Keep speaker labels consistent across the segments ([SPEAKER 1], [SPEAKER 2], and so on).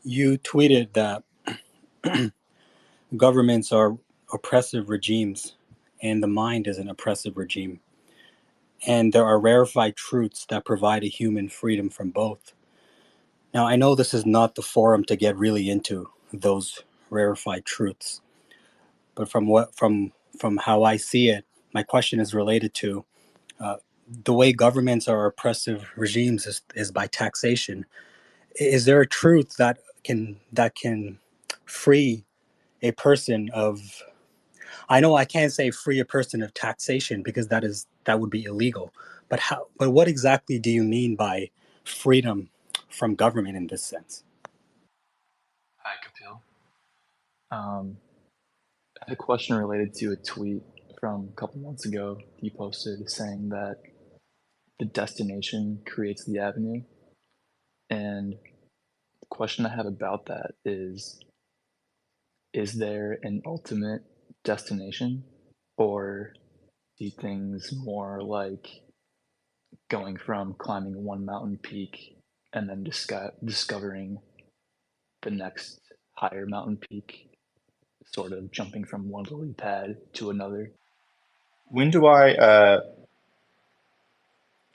[SPEAKER 1] You tweeted that governments are oppressive regimes, and the mind is an oppressive regime. And there are rarefied truths that provide a human freedom from both. Now, I know this is not the forum to get really into those rarefied truths, but from how I see it, my question is related to uh, the way governments are oppressive regimes is by taxation. Is there a truth that can free a person of, I know I can't say free a person of taxation because that would be illegal. But what exactly do you mean by freedom from government in this sense?
[SPEAKER 2] Hi, Kapil. I had a question related to a tweet from a couple months ago you posted saying that the destination creates the avenue. And the question I have about that is there an ultimate destination? Or do things more like going from climbing one mountain peak and then discovering the next higher mountain peak, sort of jumping from one lily pad to another?
[SPEAKER 3] When do I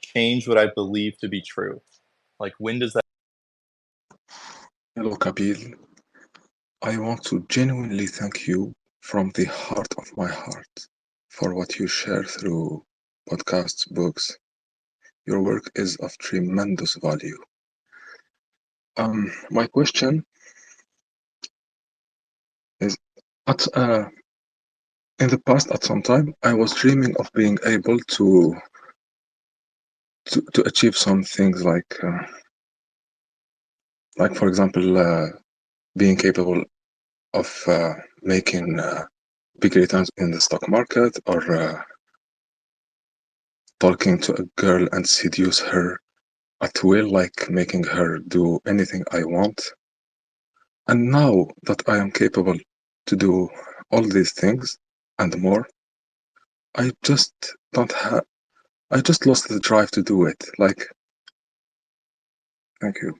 [SPEAKER 3] change what I believe to be true? Like, when does that?
[SPEAKER 4] Hello, Kapil. I want to genuinely thank you from the heart of my heart for what you share through podcasts, books. Your work is of tremendous value. My question is, at in the past, at some time, I was dreaming of being able to achieve some things like for example, being capable of making big returns in the stock market, or talking to a girl and seduce her at will, like making her do anything I want. And now that I am capable to do all these things and more, I just don't have. I just lost the drive to do it. Like, thank you.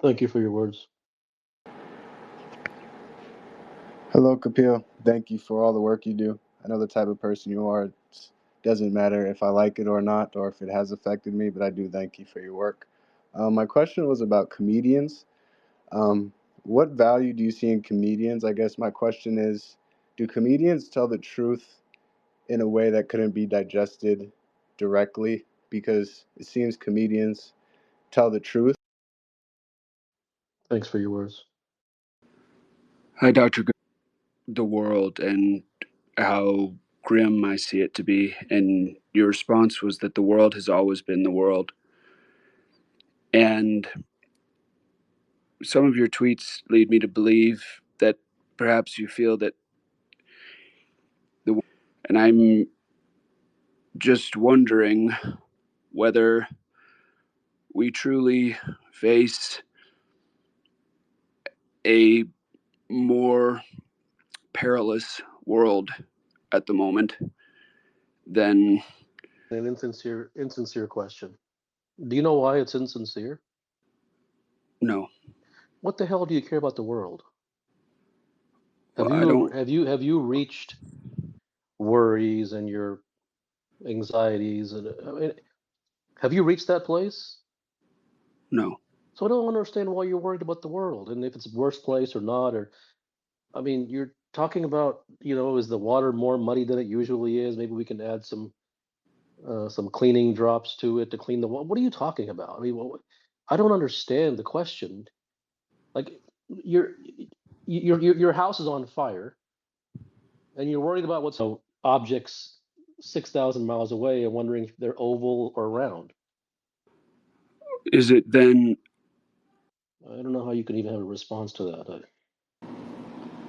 [SPEAKER 5] Thank you for your words.
[SPEAKER 6] Hello, Kapil. Thank you for all the work you do. I know the type of person you are. It doesn't matter if I like it or not, or if it has affected me, but I do thank you for your work. My question was about comedians. Um, what value do you see in comedians? I guess my question is, do comedians tell the truth in a way that couldn't be digested directly? Because it seems comedians tell the truth.
[SPEAKER 5] Thanks for your words.
[SPEAKER 7] Hi, Dr. The world and how grim I see it to be. And your response was that the world has always been the world. And some of your tweets lead me to believe that perhaps you feel that and I'm just wondering whether we truly face a more perilous world at the moment than.
[SPEAKER 5] An insincere question. Do you know why it's insincere?
[SPEAKER 7] No.
[SPEAKER 5] What the hell do you care about the world?
[SPEAKER 7] Well, I don't.
[SPEAKER 5] Have you reached worries and your anxieties and I mean, have you reached that place?
[SPEAKER 7] No.
[SPEAKER 5] So I don't understand why you're worried about the world and if it's a worse place or not. Or I mean, you're talking about, is the water more muddy than it usually is? Maybe we can add some cleaning drops to it to clean the water. What are you talking about? I mean, I don't understand the question. Like your your house is on fire and you're worried about what's objects 6,000 miles away and wondering if they're oval or round.
[SPEAKER 7] Is it then?
[SPEAKER 5] I don't know how you can even have a response to that.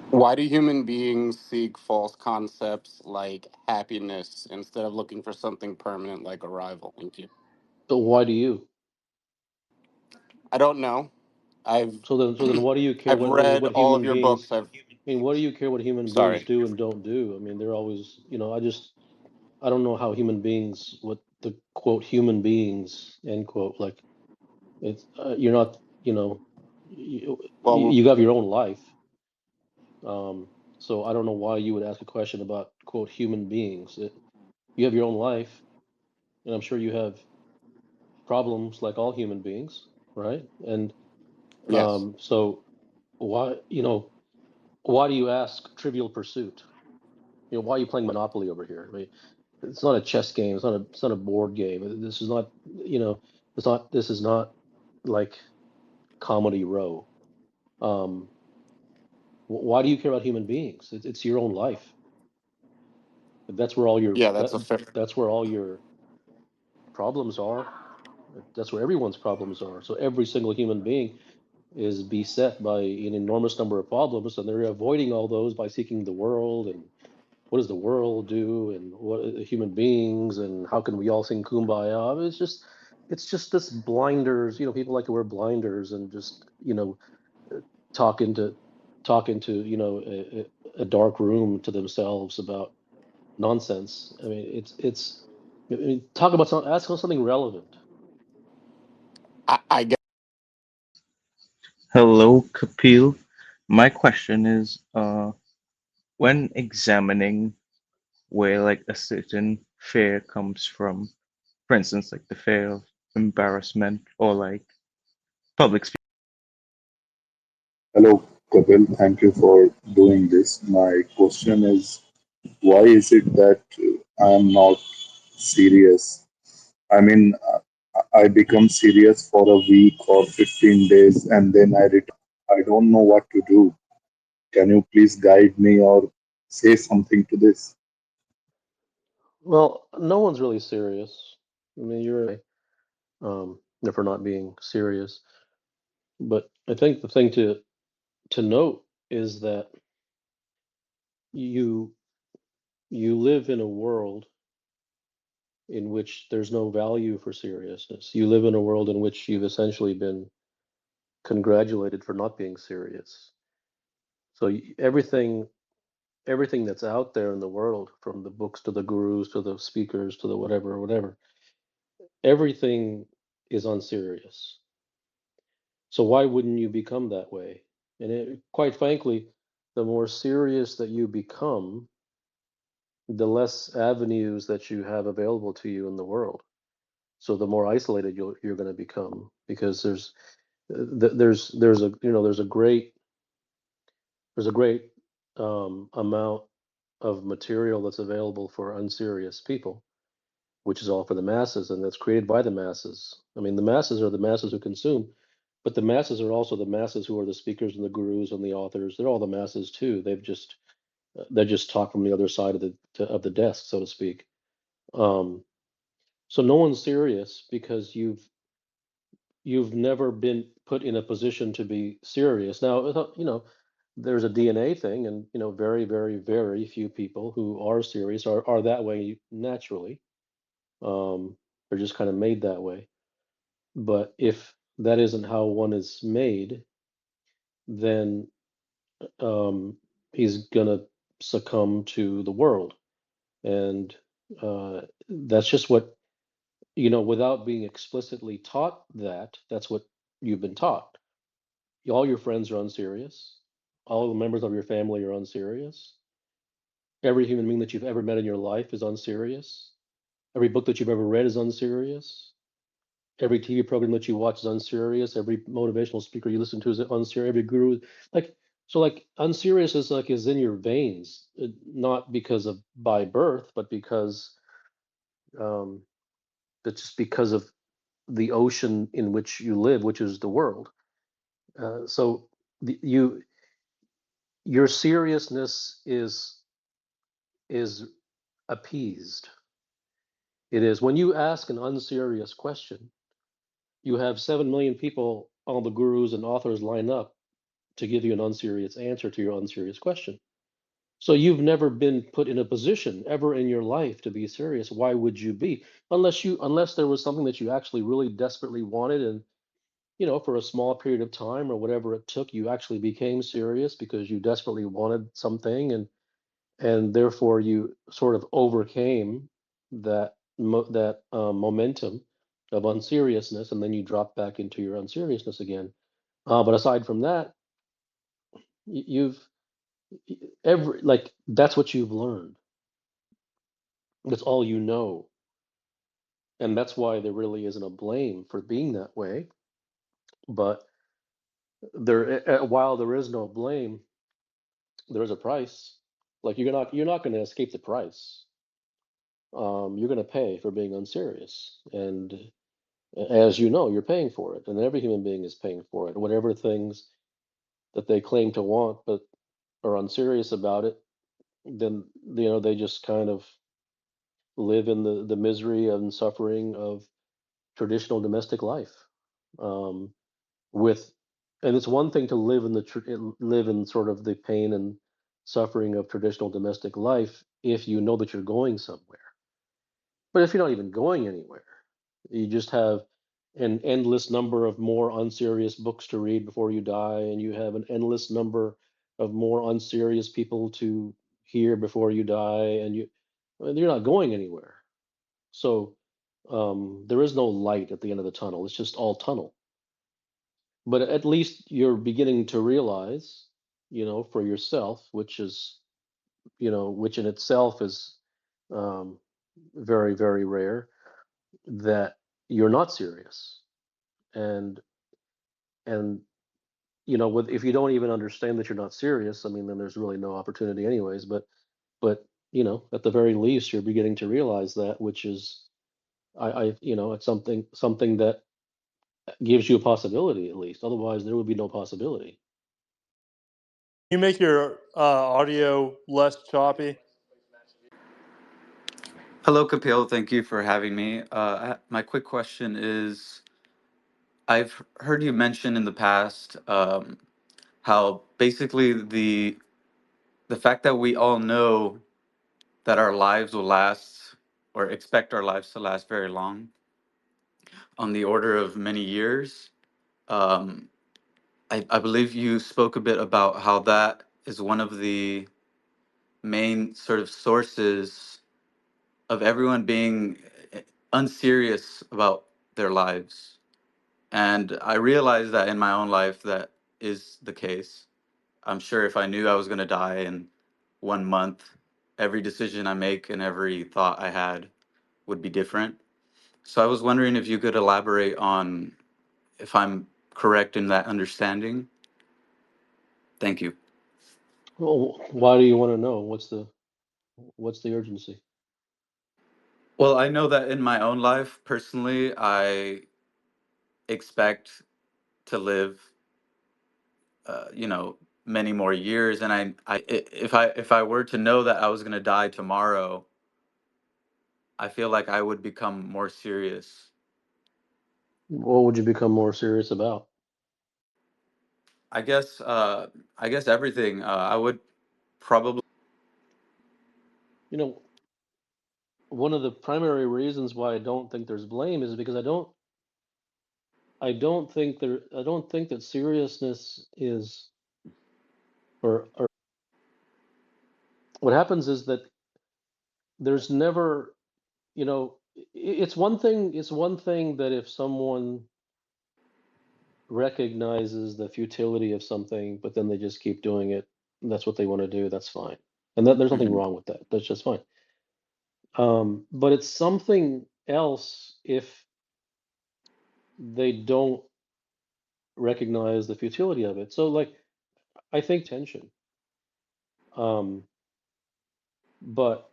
[SPEAKER 8] Why do human beings seek false concepts like happiness instead of looking for something permanent like arrival? Thank you.
[SPEAKER 5] But why do you?
[SPEAKER 8] I don't know. I've
[SPEAKER 5] So then, what do you care
[SPEAKER 8] I've read
[SPEAKER 5] what
[SPEAKER 8] all of
[SPEAKER 5] human
[SPEAKER 8] your
[SPEAKER 5] beings?
[SPEAKER 8] books. I've
[SPEAKER 5] I mean, what do you care what human beings
[SPEAKER 8] sorry.
[SPEAKER 5] do and don't do? I mean, they're always, I don't know how human beings, what the quote human beings end quote like. It's you're not, you,
[SPEAKER 8] Well,
[SPEAKER 5] you have your own life. So I don't know why you would ask a question about quote human beings. You have your own life, and I'm sure you have problems like all human beings, right? And
[SPEAKER 8] yes.
[SPEAKER 5] so why why do you ask Trivial Pursuit? Why are you playing Monopoly over here? I mean, it's not a chess game. It's not a board game. This is not this is not like Comedy Row. Um, why do you care about human beings? It's your own life. That's where all your
[SPEAKER 8] Yeah, that's a fair.
[SPEAKER 5] that's where all your problems are. That's where everyone's problems are. So every single human being is beset by an enormous number of problems, and they're avoiding all those by seeking the world and what does the world do and what human beings and how can we all sing kumbaya. It's just this blinders. People like to wear blinders and just talk into a dark room to themselves about nonsense. I mean, I mean, talk about ask them something relevant.
[SPEAKER 8] I get.
[SPEAKER 9] Hello, Kapil. My question is, when examining where like a certain fear comes from, for instance, like the fear of embarrassment or like public speaking.
[SPEAKER 4] Hello, Kapil. Thank you for doing this. My question is, why is it that I am not serious? I mean, I become serious for a week or 15 days and then I return. I don't know what to do. Can you please guide me or say something to this?
[SPEAKER 5] Well, no one's really serious. I mean, if we're not being serious. But I think the thing to note is that you you live in a world in which there's no value for seriousness. You live in a world in which you've essentially been congratulated for not being serious. So everything that's out there in the world, from the books to the gurus to the speakers to the whatever, everything is unserious. So why wouldn't you become that way? And quite frankly, the more serious that you become, the less avenues that you have available to you in the world. So the more isolated you're going to become, because there's a there's a great amount of material that's available for unserious people, which is all for the masses, and that's created by the masses. I mean, the masses are the masses who consume, but the masses are also the masses who are the speakers and the gurus and the authors. They're all the masses too. They're just talk from the other side of the desk, so to speak. Um, so no one's serious because you've never been put in a position to be serious. Now, there's a DNA thing, and very, very, very few people who are serious are that way naturally. They're just kind of made that way. But if that isn't how one is made, then he's gonna succumb to the world, and that's just what without being explicitly taught that. That's what you've been taught. All your friends are unserious. All the members of your family are unserious. Every human being that you've ever met in your life is unserious. Every book that you've ever read is unserious. Every TV program that you watch is unserious. Every motivational speaker you listen to is unserious. Every guru, like unserious is in your veins, not because of by birth, but because um, it's just because of the ocean in which you live, which is the world. So the, you your seriousness is appeased. It is when you ask an unserious question, you have 7 million people, all the gurus and authors line up to give you an unserious answer to your unserious question. So you've never been put in a position ever in your life to be serious. Why would you be? Unless there was something that you actually really desperately wanted, and for a small period of time or whatever it took, you actually became serious because you desperately wanted something, and therefore you sort of overcame that momentum of unseriousness, and then you drop back into your unseriousness again. But aside from that, you've every like that's what you've learned. That's all you know, and that's why there really isn't a blame for being that way. But while there is no blame, there is a price. Like you're not going to escape the price. You're going to pay for being unserious, and as you know, you're paying for it, and every human being is paying for it. Whatever things that they claim to want but are unserious about it, then they just kind of live in the misery and suffering of traditional domestic life. Um, with and it's one thing to live in sort of the pain and suffering of traditional domestic life if you know that you're going somewhere. But if you're not even going anywhere, you just have an endless number of more unserious books to read before you die, and you have an endless number of more unserious people to hear before you die, and you're not going anywhere. So there is no light at the end of the tunnel. It's just all tunnel. But at least you're beginning to realize, for yourself, which in itself is um, very, very rare, that you're not serious. And and if you don't even understand that you're not serious, I mean, then there's really no opportunity anyways. But at the very least, you're beginning to realize that, which is, it's something that gives you a possibility at least. Otherwise, there would be no possibility.
[SPEAKER 10] You make your audio less choppy.
[SPEAKER 11] Hello, Kapil. Thank you for having me. My quick question is, I've heard you mention in the past how basically the fact that we all know that our lives will last or expect our lives to last very long, on the order of many years. Um, I believe you spoke a bit about how that is one of the main sort of sources of everyone being unserious about their lives. And I realized that in my own life that is the case. I'm sure if I knew I was going to die in 1 month, every decision I make and every thought I had would be different. So I was wondering if you could elaborate on if I'm correct in that understanding. Thank you.
[SPEAKER 5] Well, why do you want to know? What's the urgency?
[SPEAKER 11] Well, I know that in my own life, personally, I expect to live, many more years. And if I were to know that I was going to die tomorrow, I feel like I would become more serious.
[SPEAKER 5] What would you become more serious about?
[SPEAKER 11] I guess, everything. I would probably.
[SPEAKER 5] You know, one of the primary reasons why I don't think there's blame is because I don't think that seriousness is or what happens is that there's never, it's one thing that if someone recognizes the futility of something, but then they just keep doing it, and that's what they want to do, that's fine. And that there's nothing
[SPEAKER 11] Mhm.
[SPEAKER 5] wrong with that. That's just fine. But it's something else if they don't recognize the futility of it. So like I think tension. Um, but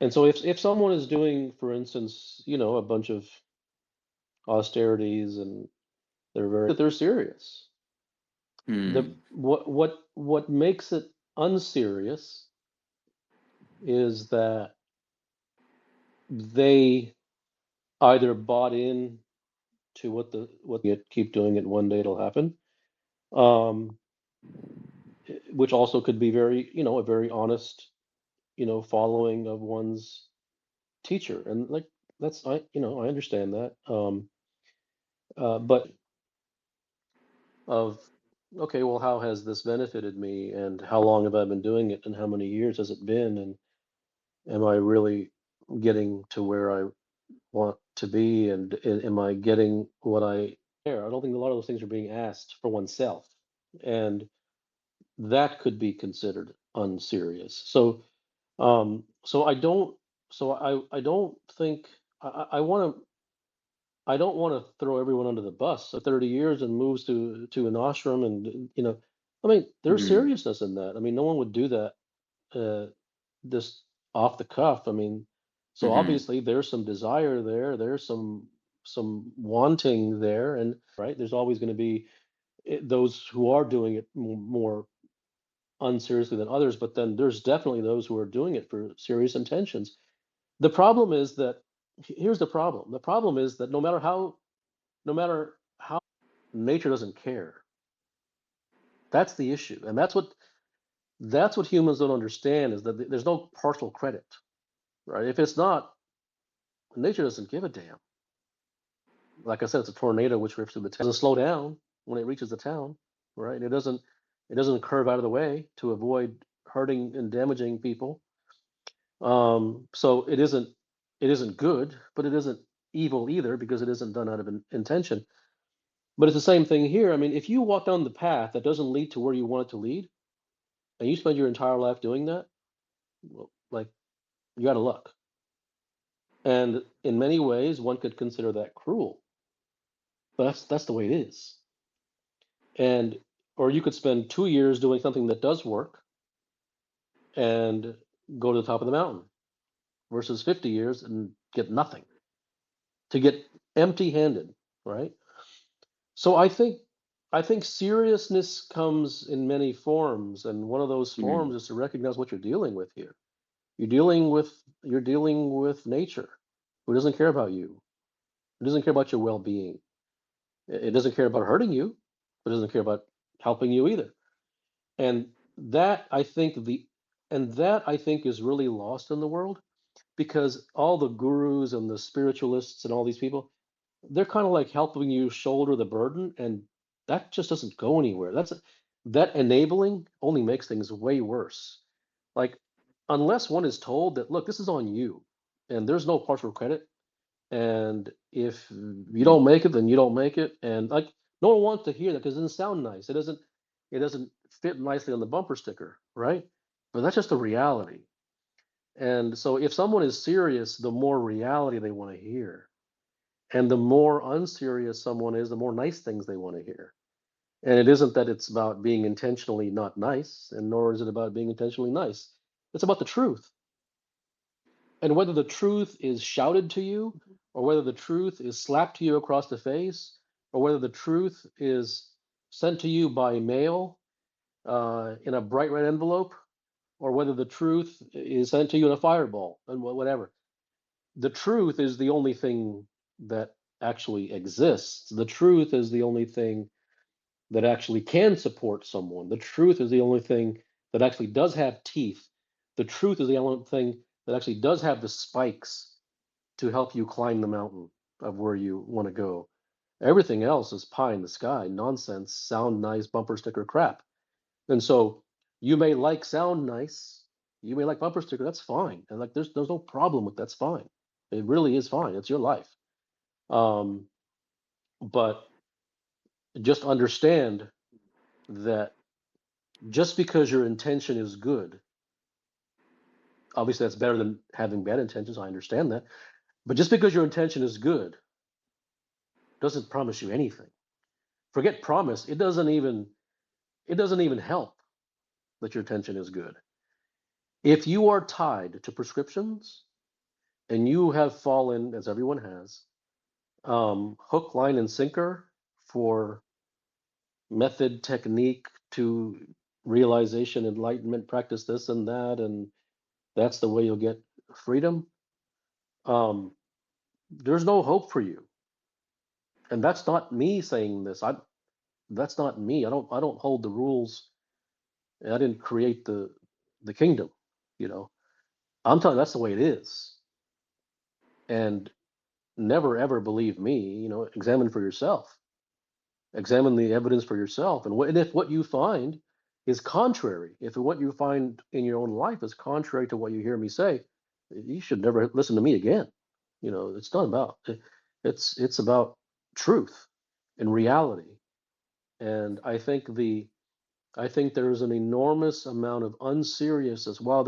[SPEAKER 5] and so if someone is doing, for instance, a bunch of austerities and they're serious. The
[SPEAKER 11] Hmm.
[SPEAKER 5] what makes it unserious is that they either bought in to what it keep doing it, one day it'll happen. Um, which also could be very, a very honest, following of one's teacher, and like I understand that. But of okay, well, how has this benefited me, and how long have I been doing it, and how many years has it been, and am I really getting to where I want to be, and am I getting what I there. I don't think a lot of those things are being asked for oneself, and that could be considered unserious. So I don't. I don't think I want to. I don't want to throw everyone under the bus. 30 years and moves to an ashram, and I mean, there's
[SPEAKER 11] Mm,
[SPEAKER 5] seriousness in that. I mean, no one would do that uh, just off the cuff. I mean, so
[SPEAKER 11] mm-hmm,
[SPEAKER 5] obviously there's some desire there. There's some wanting there, and right, there's always going to be those who are doing it more unseriously than others. But then there's definitely those who are doing it for serious intentions. The problem is that here's the problem. The problem is that no matter how nature doesn't care. That's the issue, and that's what humans don't understand is that there's no partial credit, right? If it's not, nature doesn't give a damn. Like I said, it's a tornado which rips through the town. It doesn't slow down when it reaches the town, right? It doesn't curve out of the way to avoid hurting and damaging people. So it isn't good, but it isn't evil either because it isn't done out of intention. But it's the same thing here. I mean, if you walk down the path that doesn't lead to where you want it to lead, and you spend your entire life doing that, well, like you out of luck. And in many ways, one could consider that cruel, but that's the way it is. And or you could spend 2 years doing something that does work and go to the top of the mountain versus 50 years and get nothing, to get empty-handed, right? So I think seriousness comes in many forms, and one of those
[SPEAKER 11] mm,
[SPEAKER 5] forms is to recognize what you're dealing with here. You're dealing with nature, who doesn't care about you. It doesn't care about your well-being. It doesn't care about hurting you, but it doesn't care about helping you either. And that I think the and that I think is really lost in the world because all the gurus and the spiritualists and all these people, they're kind of like helping you shoulder the burden, and that just doesn't go anywhere. That enabling only makes things way worse. Like unless one is told that, look, this is on you, and there's no partial credit, and if you
[SPEAKER 11] mm,
[SPEAKER 5] don't make it, then you don't make it. And like no one wants to hear that because it doesn't sound nice. It doesn't fit nicely on the bumper sticker, right? But that's just a reality. And so if someone is serious, the more reality they want to hear. And the more unserious someone is, the more nice things they want to hear. And it isn't that it's about being intentionally not nice, and nor is it about being intentionally nice. It's about the truth. And whether the truth is shouted to you, or whether the truth is slapped to you across the face, or whether the truth is sent to you by mail in a bright red envelope, or whether the truth is sent to you in a fireball, and whatever. The truth is the only thing that actually exists. The truth is the only thing that actually can support someone. The truth is the only thing that actually does have teeth. The truth is the only thing that actually does have the spikes to help you climb the mountain of where you want to go. Everything else is pie in the sky, nonsense, sound nice, bumper sticker crap. And so you may like sound nice, you may like bumper sticker, that's fine. And like there's no problem with that's fine. It really is fine. It's your life. Um, but just understand that just because your intention is good, obviously that's better than having bad intentions. I understand that. But just because your intention is good doesn't promise you anything. Forget promise. It doesn't even help that your intention is good. If you are tied to prescriptions and you have fallen, as everyone has, hook, line, and sinker for method, technique to realization, enlightenment, practice this and that, and that's the way you'll get freedom. Um, there's no hope for you, and that's not me saying this. That's not me. I don't hold the rules. I didn't create the kingdom. You know, I'm telling you that's the way it is, and never ever believe me. Examine for yourself. Examine the evidence for yourself, and if what you find is contrary, if what you find in your own life is contrary to what you hear me say, you should never listen to me again. It's not about it's about truth. in reality. And I think there is an enormous amount of unseriousness. While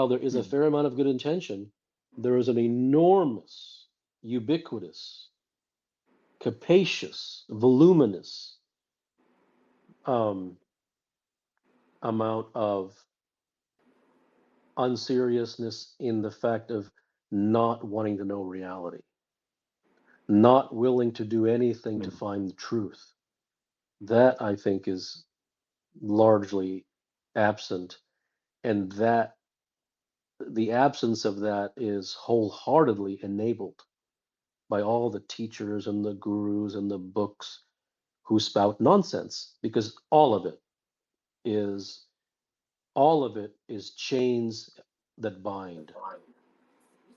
[SPEAKER 5] there is a
[SPEAKER 3] Mm.
[SPEAKER 5] fair amount of good intention, there is an enormous, ubiquitous, capacious, voluminous um, amount of unseriousness in the fact of not wanting to know reality, not willing to do anything to
[SPEAKER 3] Mm.
[SPEAKER 5] find the truth. That I think is largely absent, and that the absence of that is wholeheartedly enabled by all the teachers and the gurus and the books who spout nonsense, because is all of it is chains that bind.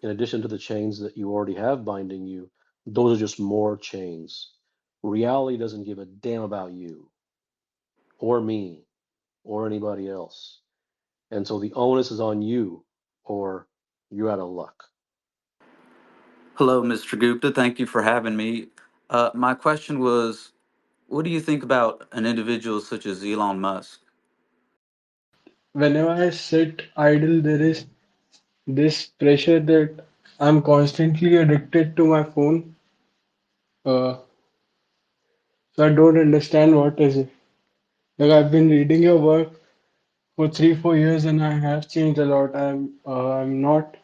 [SPEAKER 5] In addition to the chains that you already have binding you, those are just more chains. Reality doesn't give a damn about you or me or anybody else. And so the onus is on you, or you're out of luck.
[SPEAKER 11] Hello, Mr. Gupta. Thank you for having me. My question was, what do you think about an individual such as Elon Musk?
[SPEAKER 12] Whenever I sit idle, there is this pressure that I'm constantly addicted to my phone. Uh, so I don't understand what is it. Like I've been reading your work for 3, 4 years, and I have changed a lot. I'm not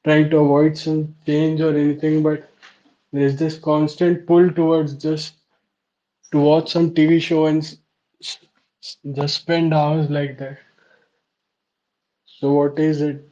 [SPEAKER 12] trying to avoid some change or anything, but there's this constant pull towards just to watch some TV show and just spend hours like that. So what is it